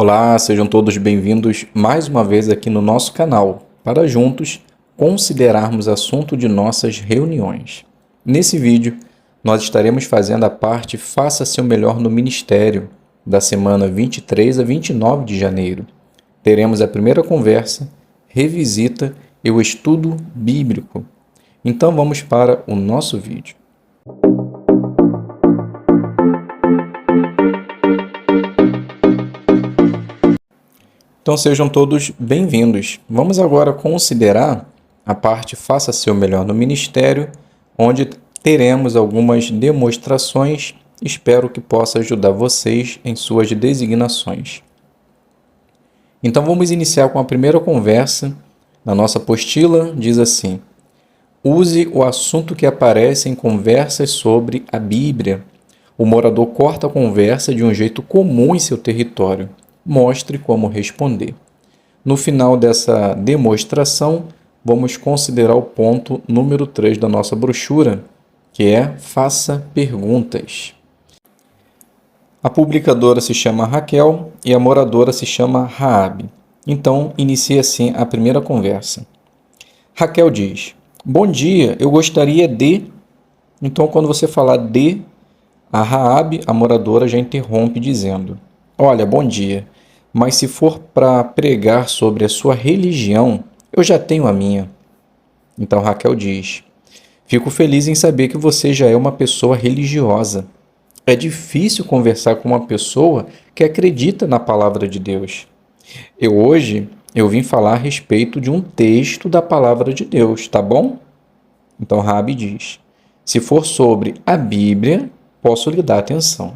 Olá, sejam todos bem-vindos mais uma vez aqui no nosso canal, para juntos considerarmos assunto de nossas reuniões. Nesse vídeo, nós estaremos fazendo a parte Faça Seu Melhor no Ministério, da semana 23 a 29 de janeiro. Teremos a primeira conversa, revisita e o estudo bíblico. Então vamos para o nosso vídeo. Então sejam todos bem-vindos. Vamos agora considerar a parte Faça Seu Melhor no Ministério, onde teremos algumas demonstrações. Espero que possa ajudar vocês em suas designações. Então vamos iniciar com a primeira conversa. Na nossa apostila diz assim: use o assunto que aparece em conversas sobre a Bíblia. O morador corta a conversa de um jeito comum em seu território. Mostre como responder. No final dessa demonstração, vamos considerar o ponto número 3 da nossa brochura, que é Faça Perguntas. A publicadora se chama Raquel e a moradora se chama Raabe. Então, inicia assim a primeira conversa. Raquel diz: bom dia, eu gostaria de... Então, quando você falar de, a Raabe, a moradora, já interrompe dizendo: olha, bom dia, mas se for para pregar sobre a sua religião, eu já tenho a minha. Então Raquel diz: fico feliz em saber que você já é uma pessoa religiosa. É difícil conversar com uma pessoa que acredita na palavra de Deus. Hoje eu vim falar a respeito de um texto da palavra de Deus, tá bom? Então Rabi diz: se for sobre a Bíblia, posso lhe dar atenção.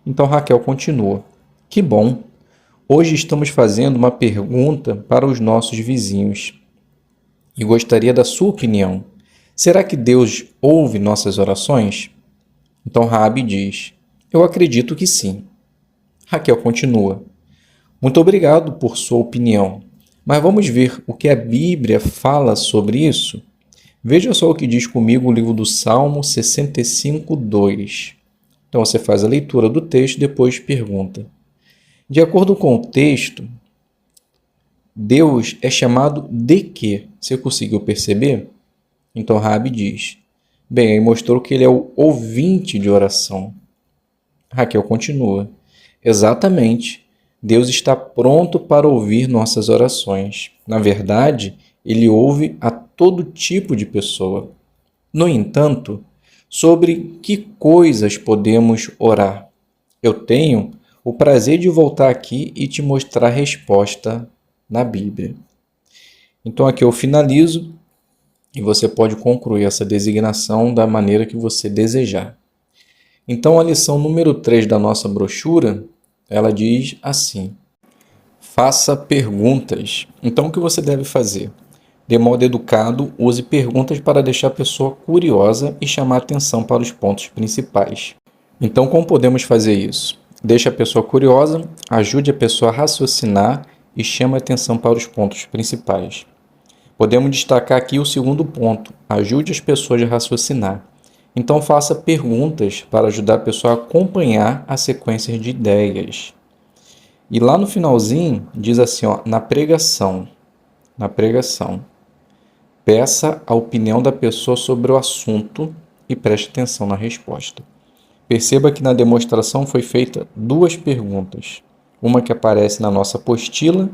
Então Raquel continua: que bom! Hoje estamos fazendo uma pergunta para os nossos vizinhos e gostaria da sua opinião. Será que Deus ouve nossas orações? Então Raabe diz: eu acredito que sim. Raquel continua: muito obrigado por sua opinião, mas vamos ver o que a Bíblia fala sobre isso? Veja só o que diz comigo o livro do Salmo 65, 2. Então você faz a leitura do texto e depois pergunta. De acordo com o texto, Deus é chamado de quê? Você conseguiu perceber? Então Raabe diz: bem, aí mostrou que ele é o ouvinte de oração. Raquel continua: exatamente, Deus está pronto para ouvir nossas orações. Na verdade, ele ouve a todo tipo de pessoa. No entanto, sobre que coisas podemos orar? Eu tenho o prazer de voltar aqui e te mostrar a resposta na Bíblia. Então aqui eu finalizo e você pode concluir essa designação da maneira que você desejar. Então a lição número 3 da nossa brochura, ela diz assim: faça perguntas. Então o que você deve fazer? De modo educado, use perguntas para deixar a pessoa curiosa e chamar atenção para os pontos principais. Então como podemos fazer isso? Deixe a pessoa curiosa, ajude a pessoa a raciocinar e chame a atenção para os pontos principais. Podemos destacar aqui o segundo ponto: ajude as pessoas a raciocinar. Então faça perguntas para ajudar a pessoa a acompanhar a sequência de ideias. E lá no finalzinho diz assim, na pregação, peça a opinião da pessoa sobre o assunto e preste atenção na resposta. Perceba que na demonstração foi feita duas perguntas, uma que aparece na nossa apostila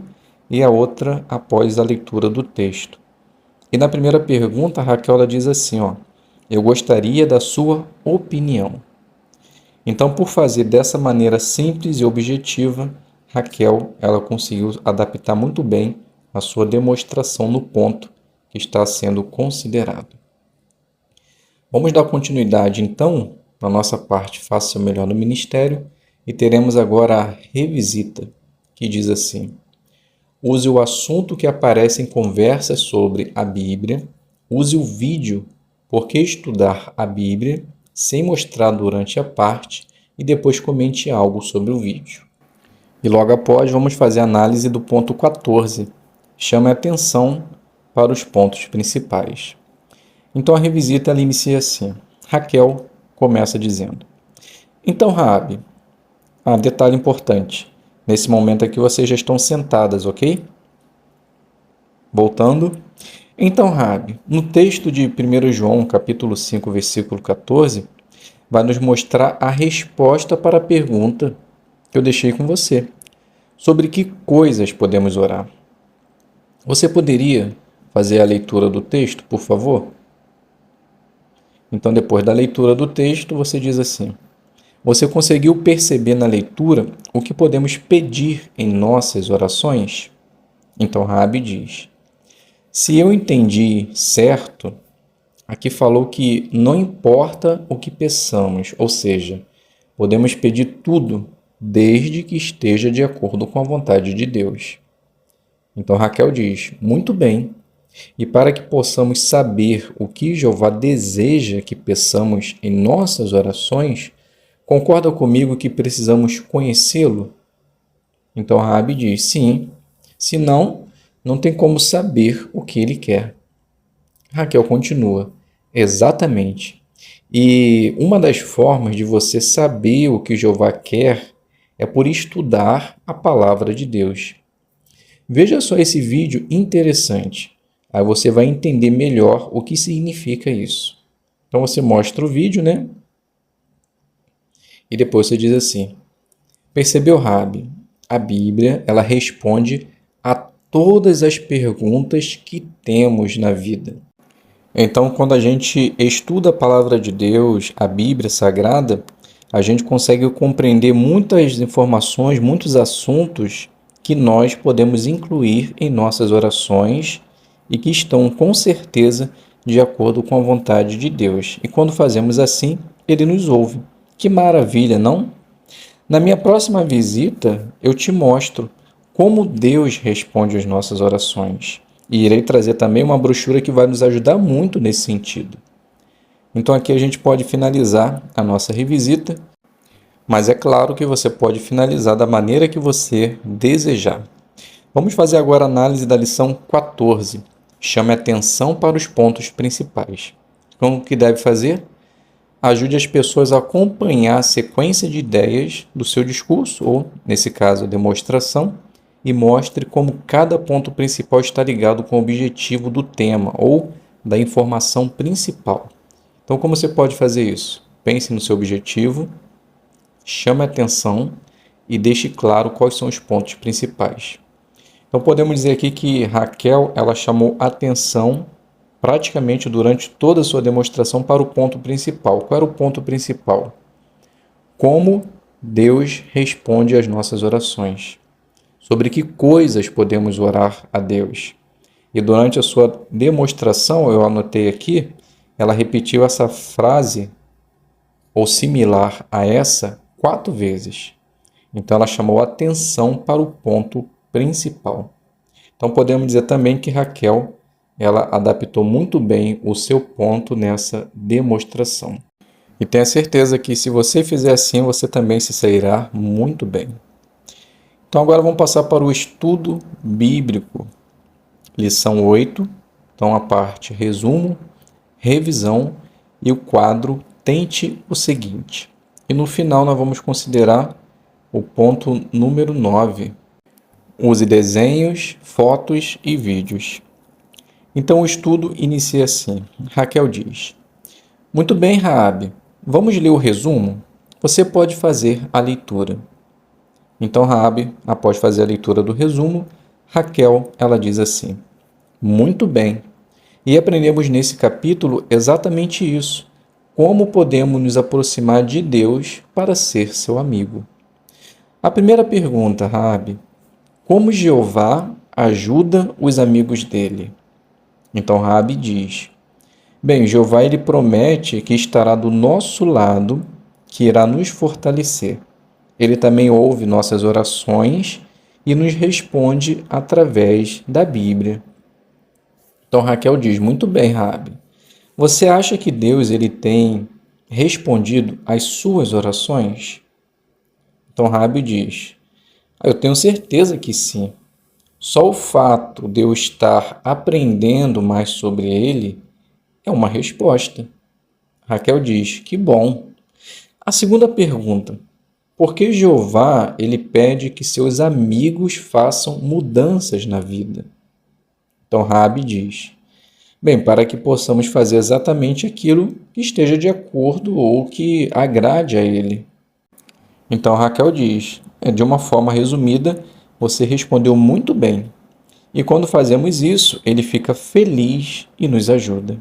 e a outra após a leitura do texto. E na primeira pergunta, a Raquel diz assim, eu gostaria da sua opinião. Então, por fazer dessa maneira simples e objetiva, Raquel ela conseguiu adaptar muito bem a sua demonstração no ponto que está sendo considerado. Vamos dar continuidade, então, na nossa parte Faça Seu Melhor no Ministério, e teremos agora a revisita, que diz assim: use o assunto que aparece em conversas sobre a Bíblia, use o vídeo, porque estudar a Bíblia, sem mostrar durante a parte, e depois comente algo sobre o vídeo. E logo após vamos fazer a análise do ponto 14, chame a atenção para os pontos principais. Então a revisita ela inicia assim: Raquel começa dizendo: então, Raabe, detalhe importante, Nesse momento aqui vocês já estão sentadas, ok? Voltando. Então, Rabi, no texto de 1 João, capítulo 5, versículo 14, vai nos mostrar a resposta para a pergunta que eu deixei com você. Sobre que coisas podemos orar? Você poderia fazer a leitura do texto, por favor? Então, depois da leitura do texto, você diz assim: você conseguiu perceber na leitura o que podemos pedir em nossas orações? Então, Rabi diz: se eu entendi certo, aqui falou que não importa o que peçamos, ou seja, podemos pedir tudo desde que esteja de acordo com a vontade de Deus. Então Raquel diz: muito bem. E para que possamos saber o que Jeová deseja que peçamos em nossas orações, concorda comigo que precisamos conhecê-lo? Então Rabi diz: sim, senão não tem como saber o que ele quer. Raquel continua: exatamente. E uma das formas de você saber o que Jeová quer é por estudar a palavra de Deus. Veja só esse vídeo interessante. Aí você vai entender melhor o que significa isso. Então você mostra o vídeo, né? E depois você diz assim: percebeu, Rabi? A Bíblia, ela responde a todas as perguntas que temos na vida. Então, quando a gente estuda a palavra de Deus, a Bíblia Sagrada, a gente consegue compreender muitas informações, muitos assuntos que nós podemos incluir em nossas orações e que estão, com certeza, de acordo com a vontade de Deus. E quando fazemos assim, Ele nos ouve. Que maravilha, não? Na minha próxima visita, eu te mostro como Deus responde às nossas orações. E irei trazer também uma brochura que vai nos ajudar muito nesse sentido. Então aqui a gente pode finalizar a nossa revisita, mas é claro que você pode finalizar da maneira que você desejar. Vamos fazer agora a análise da lição 14. Chame atenção para os pontos principais. Então, o que deve fazer? Ajude as pessoas a acompanhar a sequência de ideias do seu discurso, ou, nesse caso, a demonstração, e mostre como cada ponto principal está ligado com o objetivo do tema ou da informação principal. Então, como você pode fazer isso? Pense no seu objetivo, chame a atenção e deixe claro quais são os pontos principais. Então, podemos dizer aqui que Raquel ela chamou atenção praticamente durante toda a sua demonstração para o ponto principal. Qual era o ponto principal? Como Deus responde às nossas orações. Sobre que coisas podemos orar a Deus. E durante a sua demonstração, eu anotei aqui, ela repetiu essa frase, ou similar a essa, 4 vezes. Então, ela chamou atenção para o ponto principal. Então, podemos dizer também que Raquel ela adaptou muito bem o seu ponto nessa demonstração. E tenha certeza que se você fizer assim, você também se sairá muito bem. Então agora vamos passar para o estudo bíblico. Lição 8. Então a parte resumo, revisão e o quadro tente o seguinte. E no final nós vamos considerar o ponto número 9. Use desenhos, fotos e vídeos. Então o estudo inicia assim. Raquel diz: muito bem, Raabe, vamos ler o resumo? Você pode fazer a leitura. Então Raabe, após fazer a leitura do resumo, Raquel, ela diz assim: muito bem. E aprendemos nesse capítulo exatamente isso. Como podemos nos aproximar de Deus para ser seu amigo? A primeira pergunta, Raabe: como Jeová ajuda os amigos dele? Então Raabe diz: bem, Jeová ele promete que estará do nosso lado, que irá nos fortalecer. Ele também ouve nossas orações e nos responde através da Bíblia. Então Raquel diz: muito bem, Raabe. Você acha que Deus ele tem respondido às suas orações? Então Raabe diz: eu tenho certeza que sim. Só o fato de eu estar aprendendo mais sobre ele é uma resposta. Raquel diz: que bom. A segunda pergunta: Porque Jeová, ele pede que seus amigos façam mudanças na vida. Então Raabe diz: bem, para que possamos fazer exatamente aquilo que esteja de acordo ou que agrade a ele. Então Raquel diz: de uma forma resumida, você respondeu muito bem. E quando fazemos isso, ele fica feliz e nos ajuda.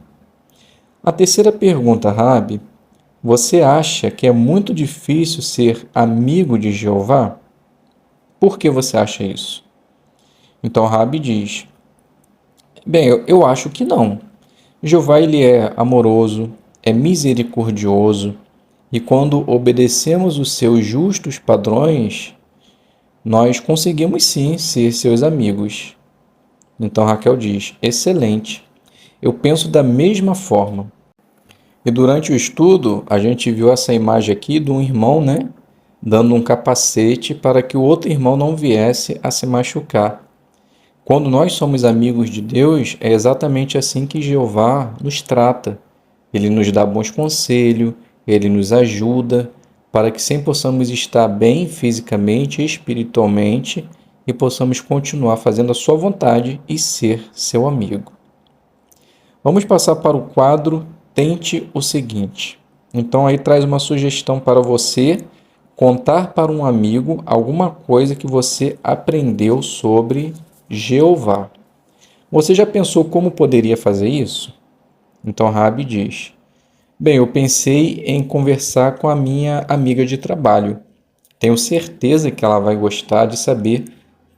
A terceira pergunta, Raabe: você acha que é muito difícil ser amigo de Jeová? Por que você acha isso? Então Raabe diz: bem, eu acho que não. Jeová ele é amoroso, é misericordioso, e quando obedecemos os seus justos padrões, nós conseguimos sim ser seus amigos. Então Raquel diz: excelente. Eu penso da mesma forma. E durante o estudo, a gente viu essa imagem aqui de um irmão, né, dando um capacete para que o outro irmão não viesse a se machucar. Quando nós somos amigos de Deus, é exatamente assim que Jeová nos trata. Ele nos dá bons conselhos, ele nos ajuda para que sempre possamos estar bem fisicamente e espiritualmente e possamos continuar fazendo a sua vontade e ser seu amigo. Vamos passar para o quadro Tente o seguinte. Então aí traz uma sugestão para você contar para um amigo alguma coisa que você aprendeu sobre Jeová. Você já pensou como poderia fazer isso? Então Raabe diz: bem, eu pensei em conversar com a minha amiga de trabalho. Tenho certeza que ela vai gostar de saber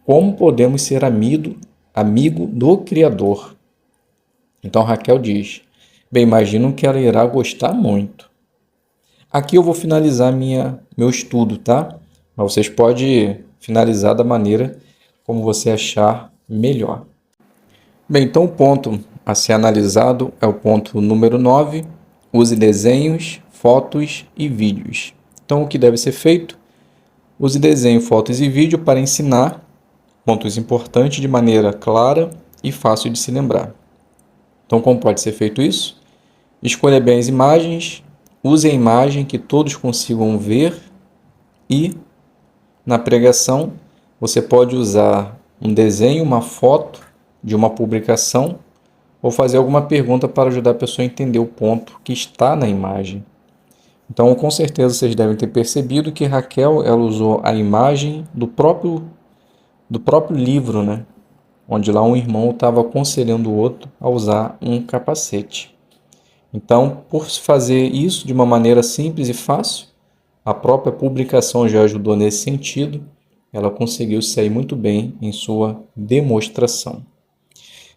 como podemos ser amigo do Criador. Então Raquel diz: bem, imagino que ela irá gostar muito. Aqui eu vou finalizar meu estudo, tá? Mas vocês podem finalizar da maneira como você achar melhor. Bem, então o ponto a ser analisado é o ponto número 9. Use desenhos, fotos e vídeos. Então o que deve ser feito? Use desenho, fotos e vídeo para ensinar pontos importantes de maneira clara e fácil de se lembrar. Então como pode ser feito isso? Escolha bem as imagens, use a imagem que todos consigam ver e, na pregação, você pode usar um desenho, uma foto de uma publicação ou fazer alguma pergunta para ajudar a pessoa a entender o ponto que está na imagem. Então, com certeza, vocês devem ter percebido que Raquel ela usou a imagem do próprio livro, né? Onde lá um irmão estava aconselhando o outro a usar um capacete. Então, por fazer isso de uma maneira simples e fácil, a própria publicação já ajudou nesse sentido, ela conseguiu sair muito bem em sua demonstração.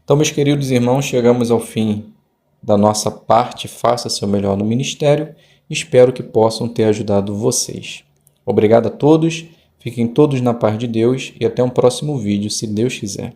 Então, meus queridos irmãos, chegamos ao fim da nossa parte Faça Seu Melhor no Ministério. Espero que possam ter ajudado vocês. Obrigado a todos, fiquem todos na paz de Deus e até um próximo vídeo, se Deus quiser.